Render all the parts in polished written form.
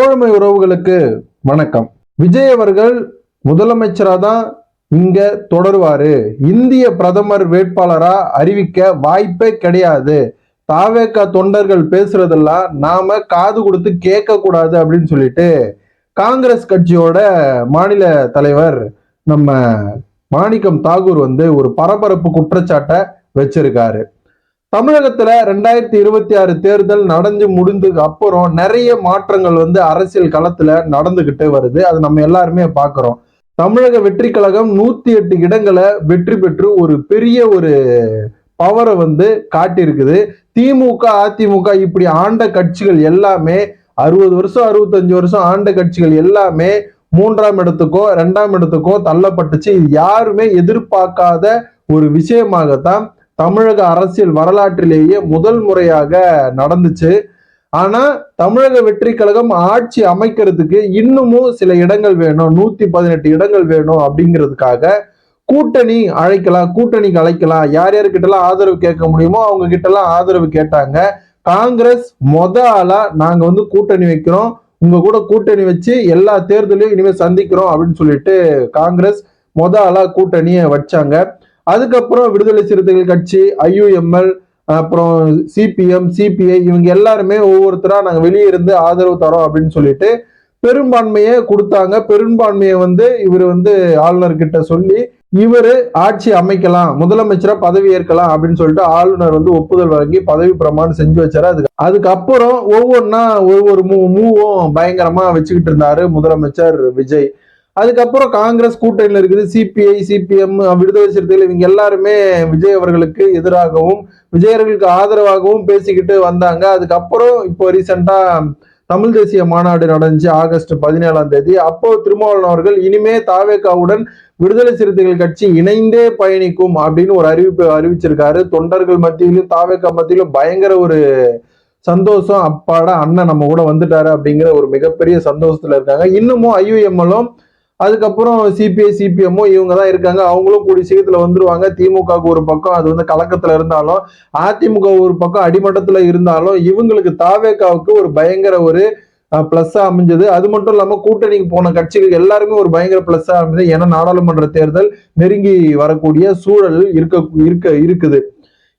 தோழமை உறவுகளுக்கு வணக்கம். விஜய் அவர்கள் முதலமைச்சரா தான் இங்க தொடருவாரு. இந்திய பிரதமர் வேட்பாளரா அறிவிக்க வாய்ப்பே கிடையாது. தாவேகா தொண்டர்கள் பேசுறதெல்லாம் நாம காது கொடுத்து கேட்க கூடாது அப்படின்னு சொல்லிட்டு காங்கிரஸ் கட்சியோட மாநில தலைவர் நம்ம மாணிக்கம் தாகூர் ஒரு பரபரப்பு குற்றச்சாட்டை வச்சிருக்காரு. தமிழகத்துல 2026 தேர்தல் நடந்து முடிந்ததுக்கு அப்புறம் நிறைய மாற்றங்கள் அரசியல் களத்துல நடந்துகிட்டே வருது. அது நம்ம எல்லாருமே பாக்குறோம். தமிழக வெற்றி கழகம் 108 இடங்களை வெற்றி பெற்று ஒரு பெரிய பவரை காட்டியிருக்குது. திமுக, அதிமுக இப்படி ஆண்ட கட்சிகள் எல்லாமே 60 வருஷம் 65 வருஷம் ஆண்ட கட்சிகள் எல்லாமே 3ஆம் இடத்துக்கோ 2ஆம் இடத்துக்கோ தள்ளப்பட்டுச்சு. இது யாருமே எதிர்பார்க்காத ஒரு விஷயமாகத்தான் தமிழக அரசியல் வரலாற்றிலேயே முதல் முறையாக நடந்துச்சு. ஆனா தமிழக வெற்றி கழகம் ஆட்சி அமைக்கிறதுக்கு இன்னமும் சில இடங்கள் வேணும், 118 இடங்கள் வேணும் அப்படிங்கிறதுக்காக கூட்டணிக்கு அழைக்கலாம், யார் யாருக்கிட்ட எல்லாம் ஆதரவு கேட்க முடியுமோ அவங்க கிட்ட எல்லாம் ஆதரவு கேட்டாங்க. காங்கிரஸ் ஆளா நாங்க கூட்டணி வைக்கிறோம், உங்க கூட கூட்டணி வச்சு எல்லா தேர்தலையும் இனிமே சந்திக்கிறோம் அப்படின்னு சொல்லிட்டு காங்கிரஸ் ஆளா கூட்டணியை வச்சாங்க. அதுக்கப்புறம் விடுதலை சிறுத்தைகள் கட்சி, IUML, அப்புறம் CPM, CPI இவங்க எல்லாருமே ஒவ்வொருத்தரா நாங்க வெளியே இருந்து ஆதரவு தரோம் அப்படின்னு சொல்லிட்டு பெரும்பான்மையை கொடுத்தாங்க. பெரும்பான்மையை இவர் ஆளுநர் கிட்ட சொல்லி இவரு ஆட்சி அமைக்கலாம், முதலமைச்சரா பதவி ஏற்கலாம் அப்படின்னு சொல்லிட்டு ஆளுநர் ஒப்புதல் வழங்கி பதவி பிரமாணம் செஞ்சு வச்சாரு. அதுக்கப்புறம் ஒவ்வொரு மூவும் பயங்கரமா வச்சுக்கிட்டு இருந்தாரு முதலமைச்சர் விஜய். அதுக்கப்புறம் காங்கிரஸ் கூட்டணியில் இருக்குது. CPI, CPM, விடுதலை சிறுத்தைகள் இவங்க எல்லாருமே விஜய் அவர்களுக்கு எதிராகவும் விஜய் அவர்களுக்கு ஆதரவாகவும் பேசிக்கிட்டு வந்தாங்க. அதுக்கப்புறம் இப்போ ரீசெண்டா தமிழ் தேசிய மாநாடு நடந்துச்சு ஆகஸ்ட் 17ஆம் தேதி. அப்போ திருமாவளவன் அவர்கள் இனிமே தாவேகாவுடன் விடுதலை சிறுத்தைகள் கட்சி இணைந்தே பயணிக்கும் அப்படின்னு ஒரு அறிவிச்சிருக்காரு. தொண்டர்கள் மத்தியிலும் தாவேகா மத்தியிலும் பயங்கர ஒரு சந்தோஷம். அப்பாடா அண்ணன் நம்ம கூட வந்துட்டாரு அப்படிங்கிற ஒரு மிகப்பெரிய சந்தோஷத்துல இருக்காங்க. இன்னமும் IUMலும் அதுக்கப்புறம் CPI, CPMோ இவங்க தான் இருக்காங்க. அவங்களும் கூடிய சீக்கிரத்துல வந்துருவாங்க. திமுகவுக்கு ஒரு பக்கம் அது கலக்கத்துல இருந்தாலும், அதிமுக ஒரு பக்கம் அடிமட்டத்துல இருந்தாலும், இவங்களுக்கு தாவேகாவுக்கு ஒரு பயங்கர பிளஸ்ஸா அமைஞ்சது. அது மட்டும் இல்லாம கூட்டணிக்கு போன கட்சிகள் எல்லாருமே ஒரு பயங்கர பிளஸ்ஸா அமைஞ்சது. ஏன்னா நாடாளுமன்ற தேர்தல் நெருங்கி வரக்கூடிய சூழல் இருக்குது.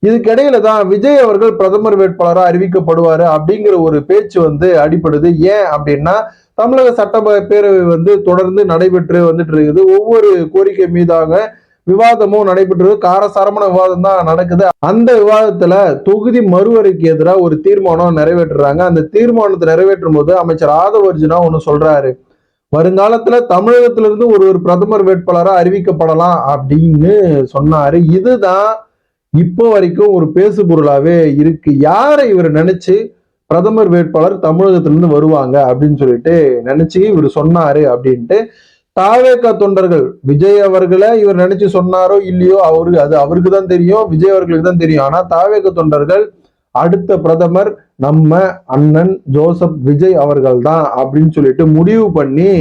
இதுக்கிடையில தான் விஜய் அவர்கள் பிரதமர் வேட்பாளராக அறிவிக்கப்படுவாரு அப்படிங்கிற ஒரு பேச்சு அடிபடுது. ஏன் அப்படின்னா தமிழக சட்டப்பேரவை தொடர்ந்து நடைபெற்று வந்துட்டு இருக்குது. ஒவ்வொரு கோரிக்கை மீதாக விவாதமும் நடைபெற்று காரசாரமான விவாதம் தான் நடக்குது. அந்த விவாதத்துல தொகுதி மறுவரைக்கு எதிராக ஒரு தீர்மானம் நிறைவேற்றுறாங்க. அந்த தீர்மானத்தை நிறைவேற்றும் போது அமைச்சர் ஆதவ அர்ஜுனா ஒண்ணு சொல்றாரு. வருங்காலத்துல தமிழகத்திலிருந்து ஒரு பிரதமர் வேட்பாளராக அறிவிக்கப்படலாம் அப்படின்னு சொன்னாரு. இதுதான் இப்போ வரைக்கும் ஒரு பேசு பொருளாவே இருக்கு. யாரை இவர் நினைச்சு பிரதமர் வேட்பாளர் தமிழகத்திலிருந்து வருவாங்க அப்படின்னு சொல்லிட்டு நினைச்சு இவர் சொன்னாரு அப்படின்ட்டு தாவேகா தொண்டர்கள் விஜய் அவர்களை இவர் நினைச்சு சொன்னாரோ இல்லையோ அவருக்கு தான் தெரியும், விஜய் அவர்களுக்கு தான் தெரியும். ஆனா தாவேகா தொண்டர்கள் அடுத்த பிரதமர் நம்ம அண்ணன் ஜோசப் விஜய் அவர்கள் தான் அப்படின்னு சொல்லிட்டு முடிவு பண்ணி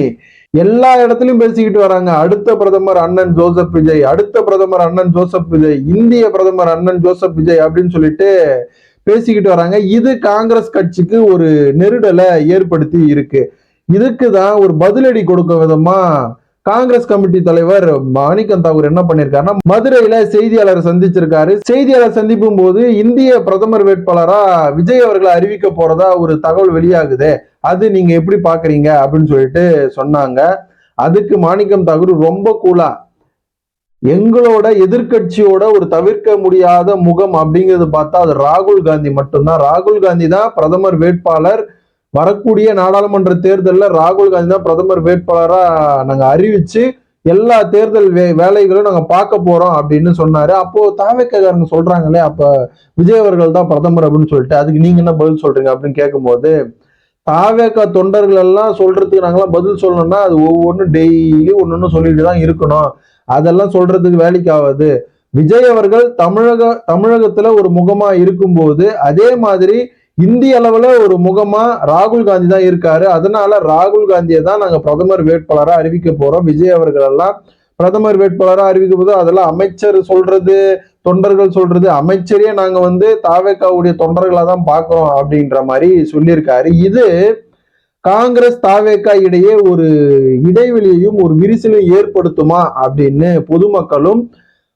எல்லா இடத்துலயும் பேசிக்கிட்டு வராங்க. அடுத்த பிரதமர் அண்ணன் ஜோசப் விஜய், அடுத்த பிரதமர் அண்ணன் ஜோசப் விஜய், இந்திய பிரதமர் அண்ணன் ஜோசப் விஜய் அப்படின்னு சொல்லிட்டு பேசிக்கிட்டு வராங்க. இது காங்கிரஸ் கட்சிக்கு ஒரு நெருடலை ஏற்படுத்தி இருக்கு. இதுக்குதான் ஒரு பதிலடி கொடுக்க விதமா காங்கிரஸ் கமிட்டி தலைவர் மாணிக்கம் தாகூர் என்ன பண்ணிருக்காருன்னா மதுரையில செய்தியாளர் சந்திச்சிருக்காரு. செய்தியாளர் சந்திப்பும் போது இந்திய பிரதமர் வேட்பாளரா விஜய் அவர்களை அறிவிக்க போறதா ஒரு தகவல் வெளியாகுது, அது நீங்க எப்படி பாக்குறீங்க அப்படின்னு சொல்லிட்டு சொன்னாங்க. அதுக்கு மாணிக்கம் தாகூர் ரொம்ப கூலா எங்களோட எதிர்கட்சியோட ஒரு தவிர்க்க முடியாத முகம் அப்படிங்கிறது பார்த்தா அது ராகுல் காந்தி மட்டும்தான். ராகுல் காந்தி தான் பிரதமர் வேட்பாளர். வரக்கூடிய நாடாளுமன்ற தேர்தலில் ராகுல் காந்தி தான் பிரதமர் வேட்பாளரா நாங்க அறிவிச்சு எல்லா தேர்தல் வேலைகளும் நாங்க பார்க்க போறோம் அப்படின்னு சொன்னாரு. அப்போ தாவேக்காரங்க சொல்றாங்களே அப்ப விஜய் அவர்கள் தான் பிரதமர் அப்படின்னு சொல்லிட்டு அதுக்கு நீங்க என்ன பதில் சொல்றீங்க அப்படின்னு கேட்கும்போது தாவேக்கா தொண்டர்கள் எல்லாம் சொல்றதுக்கு நாங்கெல்லாம் பதில் சொல்லணும்னா அது ஒவ்வொன்றும் டெய்லி ஒன்னொன்னு சொல்லிட்டு தான் இருக்கணும், அதெல்லாம் சொல்றதுக்கு வேலைக்கு ஆகாது. விஜய் அவர்கள் தமிழகத்துல ஒரு முகமா இருக்கும்போது அதே மாதிரி இந்திய அளவுல ஒரு முகமா ராகுல் காந்தி தான் இருக்காரு. அதனால ராகுல் காந்தியை தான் நாங்க பிரதமர் வேட்பாளரா அறிவிக்க போறோம். விஜய் அவர்கள் எல்லாம் பிரதமர் வேட்பாளரா அறிவிக்க போது அதெல்லாம் அமைச்சர் சொல்றது, தொண்டர்கள் சொல்றது, அமைச்சரையே நாங்க தாவேக்காவுடைய தொண்டர்களா தான் பாக்குறோம் அப்படின்ற மாதிரி சொல்லியிருக்காரு. இது காங்கிரஸ் தாவேகா இடையே ஒரு இடைவெளியையும் ஒரு விரிசலையும் ஏற்படுத்துமா அப்படின்னு பொதுமக்களும்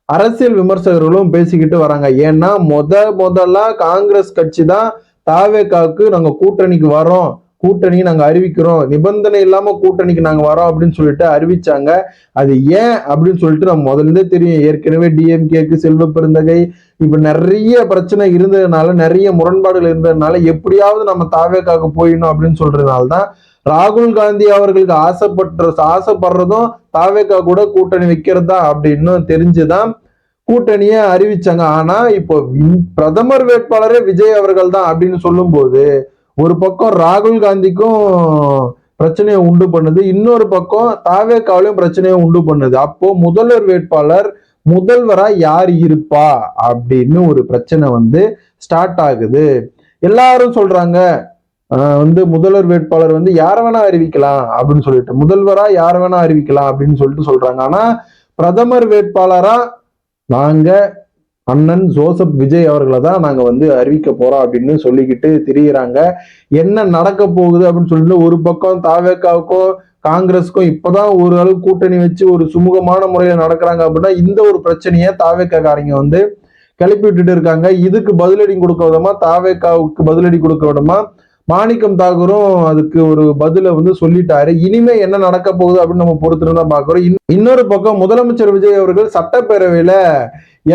அரசியல் விமர்சகர்களும் பேசிக்கிட்டு வராங்க. ஏன்னா முதல்ல காங்கிரஸ் கட்சி தான் தாவேகாவுக்கு நாங்க கூட்டணிக்கு வரோம், கூட்டணி நாங்க அறிவிக்கிறோம், நிபந்தனை இல்லாம கூட்டணிக்கு நாங்க வரோம் அப்படின்னு சொல்லிட்டு அறிவிச்சாங்க. அது ஏன் அப்படின்னு சொல்லிட்டு நம்ம முதல்ல தெரியும். ஏற்கனவே டிஎம்கேக்கு செல்வ பெருந்தகை இப்ப நிறைய பிரச்சனை இருந்ததுனால, நிறைய முரண்பாடுகள் இருந்ததுனால எப்படியாவது நம்ம தாவேகாவுக்கு போயிடணும் அப்படின்னு சொல்றதுனால்தான் ராகுல் காந்தி அவர்களுக்கு ஆசைப்படுறதும் தாவேகா கூட கூட்டணி வைக்கிறதா அப்படின்னு தெரிஞ்சுதான் கூட்டணியை அறிவிச்சாங்க. ஆனா இப்போ பிரதமர் வேட்பாளரே விஜய் அவர்கள் தான் அப்படின்னு சொல்லும் போது ஒரு பக்கம் ராகுல் காந்திக்கும் பிரச்சனையை உண்டு பண்ணுது, இன்னொரு பக்கம் தாவேகாவிலையும் பிரச்சனையை உண்டு பண்ணுது. அப்போ முதல்வர் வேட்பாளர் முதல்வரா யார் இருப்பா அப்படின்னு ஒரு பிரச்சனை ஸ்டார்ட் ஆகுது. எல்லாரும் சொல்றாங்க முதல்வர் வேட்பாளர் யார வேணா அறிவிக்கலாம் அப்படின்னு சொல்லிட்டு, முதல்வரா யார வேணா அறிவிக்கலாம் அப்படின்னு சொல்லிட்டு சொல்றாங்க. ஆனா பிரதமர் வேட்பாளரா நாங்க அண்ணன் ஜோசப் விஜய் அவர்களை தான் நாங்க அறிவிக்க போறோம் அப்படின்னு சொல்லிக்கிட்டு திரியிறாங்க. என்ன நடக்க போகுது அப்படின்னு சொல்லிட்டு ஒரு பக்கம் தாவேகாவுக்கும் காங்கிரஸுக்கும் இப்பதான் ஒரு அளவு கூட்டணி வச்சு ஒரு சுமூகமான முறையில நடக்கிறாங்க அப்படின்னா, இந்த ஒரு பிரச்சனையை தாவேகாரங்க கிளப்பி விட்டுட்டு இருக்காங்க. இதுக்கு பதிலடி கொடுக்க விடமா, தாவேகாவுக்கு பதிலடி கொடுக்க விடமா, மாணிக்கம் தாகூரும் அதுக்கு ஒரு பதில சொல்லிட்டாரு. இனிமே என்ன நடக்க போகுது அப்படின்னு நம்ம பொறுத்துட்டு தான் பாக்குறோம். இன்னொரு பக்கம் முதலமைச்சர் விஜய் அவர்கள் சட்டப்பேரவையில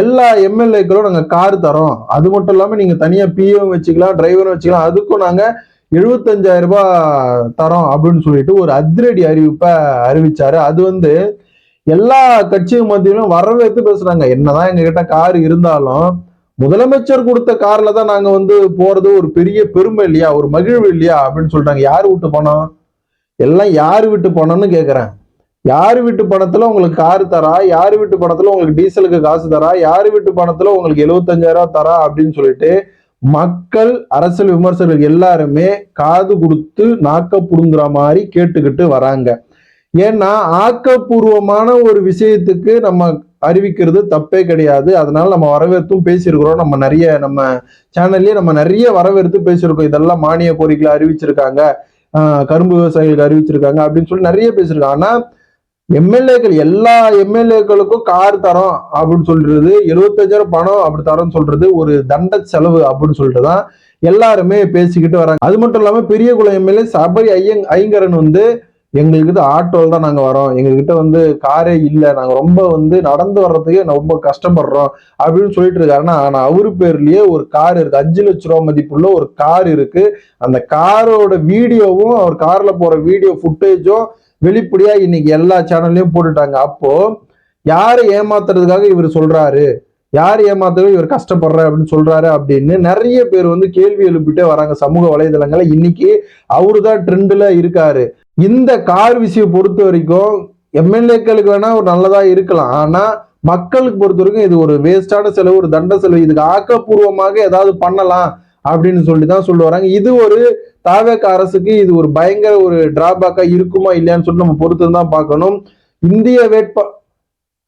எல்லா எம்எல்ஏக்களும் நாங்க கார் தரோம், அது மட்டும் இல்லாம நீங்க தனியா பிஏவும் வச்சுக்கலாம், டிரைவரும் வச்சுக்கலாம், அதுக்கும் நாங்க 75,000 ரூபாய் தரோம் அப்படின்னு சொல்லிட்டு ஒரு அதிரடி அறிவிப்பை அறிவிச்சாரு. அது எல்லா கட்சியும் மத்தியிலும் வரவேற்று பேசுறாங்க. என்னதான் எங்க கிட்ட கார் இருந்தாலும் முதலமைச்சர் கொடுத்த கார்ல தான் நாங்க போறது ஒரு பெரிய பெருமை இல்லையா, ஒரு மகிழ்வு இல்லையா அப்படின்னு சொல்றாங்க. யாரு விட்டு பணம், எல்லாம் யாரு விட்டு பணம்னு கேக்குறேன். யாரு வீட்டு பணத்துல உங்களுக்கு கார் தரா, யாரு வீட்டு பணத்துல உங்களுக்கு டீசலுக்கு காசு தரா, யாரு வீட்டு பணத்துல உங்களுக்கு 75,000 ரூபாய் தரா அப்படின்னு சொல்லிட்டு மக்கள், அரசியல் விமர்சகர்கள் எல்லாருமே காது கொடுத்து நாக்க புடுங்குற மாதிரி கேட்டுக்கிட்டு வராங்க. ஏன்னா ஆக்கப்பூர்வமான ஒரு விஷயத்துக்கு நம்ம அறிவிக்கிறது தப்பே கிடையாது. அதனால நம்ம வரவேற்பும் பேசியிருக்கிறோம். நம்ம சேனல்லயே நம்ம நிறைய வரவேற்பு பேசியிருக்கோம். இதெல்லாம் மானிய கோரிக்கைகளை அறிவிச்சிருக்காங்க, கரும்பு விவசாயிகளுக்கு அறிவிச்சிருக்காங்க அப்படின்னு சொல்லி நிறைய பேசியிருக்காங்க. ஆனா எம்எல்ஏக்கள், எல்லா எம்எல்ஏக்களுக்கும் கார் தரோம் அப்படின்னு சொல்றது, 75,000 பணம் அப்படி தரோம்னு சொல்றது ஒரு தண்ட செலவு அப்படின்னு சொல்லிட்டுதான் எல்லாருமே பேசிக்கிட்டு வராங்க. அது மட்டும் இல்லாம பெரியகுளம் எம்எல்ஏ சபரி ஐங்கரன் எங்களுக்கு ஆட்டோவில் தான் நாங்க வரோம், எங்ககிட்ட காரே இல்லை, நாங்க ரொம்ப நடந்து வர்றதுக்கே ரொம்ப கஷ்டப்படுறோம் அப்படின்னு சொல்லிட்டு இருக்காருன்னா, ஆனா அவரு பேர்லயே ஒரு கார் இருக்கு, 5 லட்சம் ரூபாய் மதிப்புள்ள ஒரு கார் இருக்கு. அந்த காரோட வீடியோவும், அவர் கார்ல போற வீடியோ ஃபுட்டேஜும் வெளிப்படையா இன்னைக்கு எல்லா சேனல்லையும் போட்டுட்டாங்க. அப்போ யாரை ஏமாத்துறதுக்காக இவர் சொல்றாரு, யார் ஏமாத்துறது இவர் கஷ்டப்படுற அப்படின்னு சொல்றாரு அப்படின்னு நிறைய பேர் கேள்வி எழுப்பிட்டே வராங்க சமூக வலைதளங்கள்ல. இன்னைக்கு அவருதான் ட்ரெண்ட்ல இருக்காரு. இந்த கார் விஷயம் பொறுத்த வரைக்கும் எம்எல்ஏக்களுக்கு வேணா ஒரு நல்லதா இருக்கலாம், ஆனா மக்களுக்கு பொறுத்த வரைக்கும் இது ஒரு வேஸ்டான செலவு, ஒரு தண்ட செலவு. இதுக்கு ஆக்கப்பூர்வமாக ஏதாவது பண்ணலாம் அப்படின்னு சொல்லிதான் சொல்ல வராங்க. இது ஒரு தாவேக அரசுக்கு இது ஒரு பயங்கர ஒரு டிராபேக்கா இருக்குமா இல்லையான்னு சொல்லிட்டு நம்ம பொறுத்து தான் பார்க்கணும். இந்திய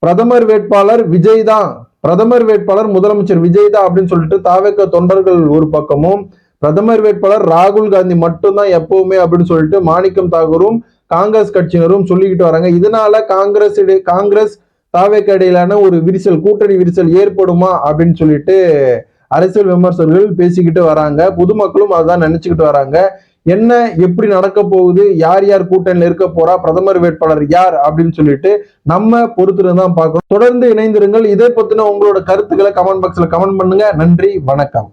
பிரதமர் வேட்பாளர் விஜய் தான், பிரதமர் வேட்பாளர் முதலமைச்சர் விஜய் தான் அப்படின்னு சொல்லிட்டு தாவேக தொண்டர்கள் ஒரு பக்கமும், பிரதமர் வேட்பாளர் ராகுல் காந்தி மட்டும்தான் எப்பவுமே அப்படின்னு சொல்லிட்டு மாணிக்கம் தாகூரும் காங்கிரஸ் கட்சியினரும் சொல்லிக்கிட்டு வராங்க. இதனால காங்கிரஸ் தாவேக இடையிலான ஒரு விரிசல், கூட்டணி விரிசல் ஏற்படுமா அப்படின்னு சொல்லிட்டு அரசியல் விமர்சகர்கள் பேசிக்கிட்டு வராங்க. பொதுமக்களும் அதான் நினைச்சுக்கிட்டு வராங்க. என்ன எப்படி நடக்க போகுது, யார் யார் கூட்டணியில் இருக்க போறா, பிரதமர் வேட்பாளர் யார் அப்படின்னு சொல்லிட்டு நம்ம பொறுத்துட்டு தான் பார்க்கணும். தொடர்ந்து இணைந்திருங்கள். இதை பத்தின உங்களோட கருத்துக்களை கமெண்ட் பாக்ஸ்ல கமெண்ட் பண்ணுங்க. நன்றி, வணக்கம்.